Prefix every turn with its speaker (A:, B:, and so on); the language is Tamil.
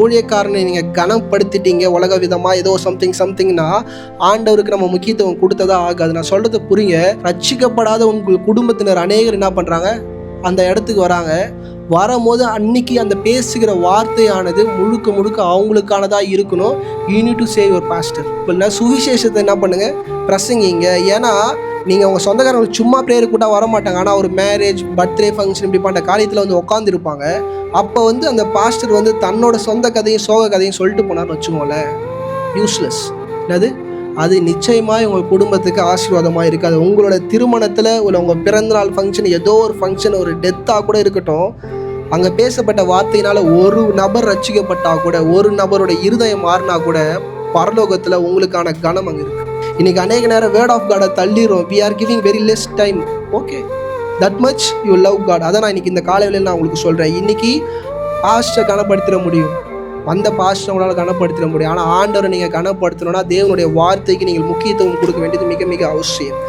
A: ஊழியக்காரனை நீங்கள் கனப்படுத்திட்டீங்க உலக விதமாக ஏதோ சம்திங்னா ஆண்டவருக்கு நம்ம முக்கியத்துவம் கொடுத்ததா ஆகாது. நான் சொல்கிறது புரியுங்க. ரட்சிக்கப்படாத உங்கள் குடும்பத்தினர் அநேகர் என்ன பண்ணுறாங்க, அந்த இடத்துக்கு வராங்க. வரும்போது அன்னைக்கு அந்த பேசுகிற வார்த்தையானது முழுக்க அவங்களுக்கானதாக இருக்கணும். You need to save your pastor. இப்போ சுவிசேஷத்தை என்ன பண்ணுங்கள், பிரசங்கிங்க. ஏன்னா நீங்கள் உங்கள் சொந்தக்காரங்களுக்கு சும்மா ப்ரேயர் கூட்ட வர மாட்டாங்க. ஆனால் ஒரு மேரேஜ், பர்த்டே ஃபங்க்ஷன் இப்படி பண்ணுற காரியத்தில் வந்து உட்காந்துருப்பாங்க. அப்போ வந்து அந்த பாஸ்டர் வந்து தன்னோட சொந்த கதையும் சோக கதையும் சொல்லிட்டு போனார்னு வச்சுக்கோங்களேன், யூஸ்லெஸ். என்னது அது நிச்சயமாக உங்கள் குடும்பத்துக்கு ஆசீர்வாதமாக இருக்காது. உங்களோட திருமணத்தில் இல்லை உங்கள் பிறந்தநாள் ஃபங்க்ஷன், ஏதோ ஒரு ஃபங்க்ஷன், ஒரு டெத்தாக கூட இருக்கட்டும், அங்கே பேசப்பட்ட வார்த்தையினால் ஒரு நபர் ரட்சிக்கப்பட்டால் கூட, ஒரு நபரோட இருதயம் மாறினா கூட பரலோகத்தில் உங்களுக்கான கனம் அங்கே இருக்குது. இன்றைக்கி அநேக நேரம் வேர்ட் ஆஃப் காடை தள்ளிடும். We are giving very less time. Okay, that much you love God. அதான் நான் இன்றைக்கி இந்த காலையில் நான் உங்களுக்கு சொல்கிறேன். இன்றைக்கி பாஸ்டரை கனப்படுத்திட முடியும், அந்த பாஸ்டரை உங்களால் கனப்படுத்திட முடியும். ஆனால் ஆண்டவரை நீங்கள் கனப்படுத்தணும்னா தேவனுடைய வார்த்தைக்கு நீங்கள் முக்கியத்துவம் கொடுக்க வேண்டியது மிக அவசியம்.